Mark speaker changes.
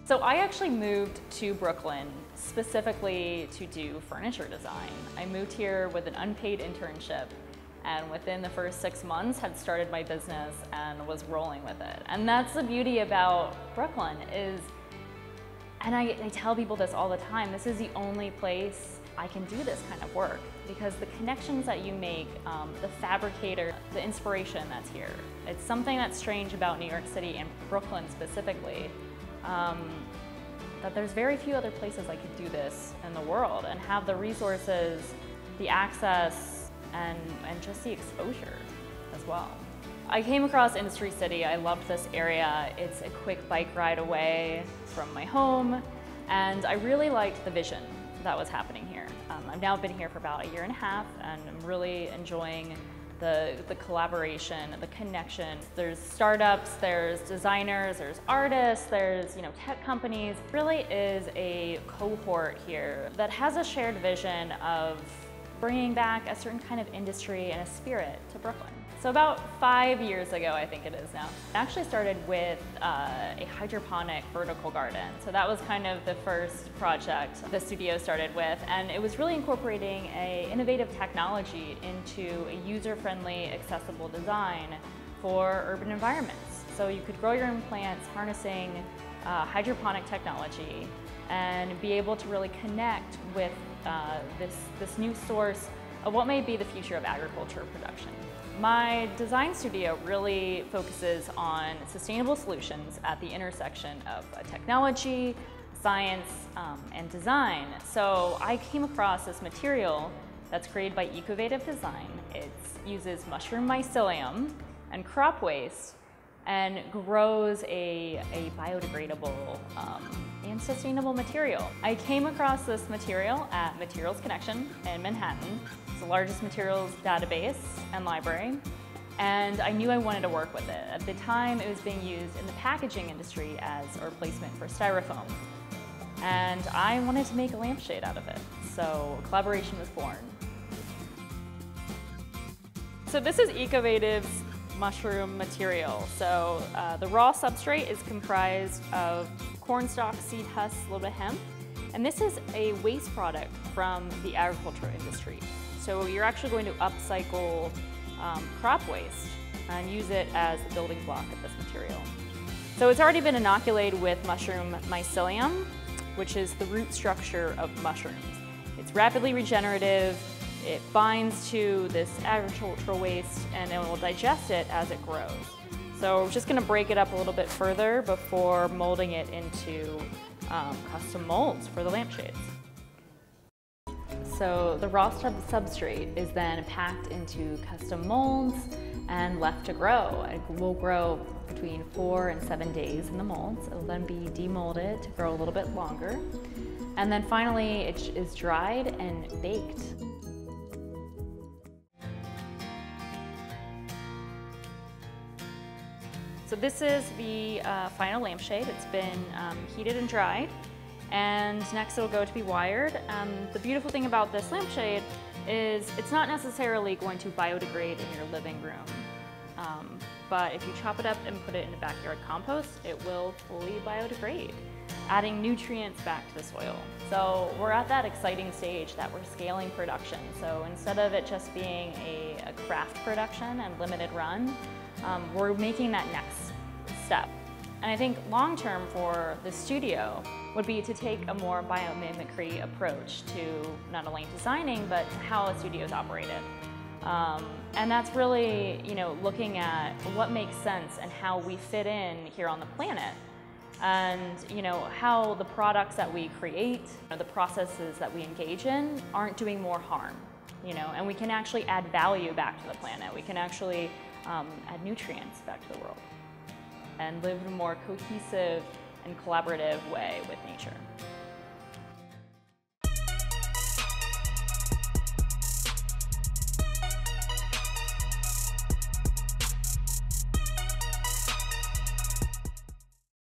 Speaker 1: So I actually moved to Brooklyn specifically to do furniture design. I moved here with an unpaid internship, and within the first 6 months had started my business and was rolling with it. And that's the beauty about Brooklyn is, and I tell people this all the time, this is the only place I can do this kind of work because the connections that you make, the fabricator, the inspiration that's here. It's something that's strange about New York City and Brooklyn specifically. That there's very few other places I could do this in the world and have the resources, the access, and just the exposure as well. I came across Industry City. I loved this area. It's a quick bike ride away from my home, and I really liked the vision that was happening here. I've now been here for about 1.5 years, and I'm really enjoying the collaboration, the connection. There's startups, there's designers, there's artists, there's tech companies. It really is a cohort here that has a shared vision of bringing back a certain kind of industry and a spirit to Brooklyn. So about 5 years ago, I think it is now, I actually started with a hydroponic vertical garden. So that was kind of the first project the studio started with, and it was really incorporating an innovative technology into a user-friendly, accessible design for urban environments. So you could grow your own plants harnessing hydroponic technology and be able to really connect with this new source of what may be the future of agriculture production. My design studio really focuses on sustainable solutions at the intersection of technology, science, and design. So I came across this material that's created by Curated Design. It uses mushroom mycelium and crop waste and grows a biodegradable and sustainable material. I came across this material at Materials Connection in Manhattan. It's the largest materials database and library, and I knew I wanted to work with it. At the time, it was being used in the packaging industry as a replacement for styrofoam, and I wanted to make a lampshade out of it, so a collaboration was born. So this is Ecovative's mushroom material. So the raw substrate is comprised of cornstalk, seed husks, a little bit of hemp, and this is a waste product from the agriculture industry. So you're actually going to upcycle crop waste and use it as the building block of this material. So it's already been inoculated with mushroom mycelium, which is the root structure of mushrooms. It's rapidly regenerative. It binds to this agricultural waste and it will digest it as it grows. So we're just going to break it up a little bit further before molding it into custom molds for the lampshades. So the raw substrate is then packed into custom molds and left to grow. It will grow between 4 and 7 days in the molds. It will then be demolded to grow a little bit longer. And then finally it is dried and baked. So this is the final lampshade. It's been heated and dried, and next it'll go to be wired. The beautiful thing about this lampshade is it's not necessarily going to biodegrade in your living room, but if you chop it up and put it in a backyard compost, it will fully biodegrade, adding nutrients back to the soil. So we're at that exciting stage that we're scaling production. So instead of it just being a craft production and limited run, we're making that next step. And I think long-term for the studio would be to take a more biomimicry approach to not only designing, but how a studio is operated. And that's really, looking at what makes sense and how we fit in here on the planet. And, how the products that we create, the processes that we engage in aren't doing more harm, and we can actually add value back to the planet. We can actually add nutrients back to the world and live in a more cohesive and collaborative way with nature.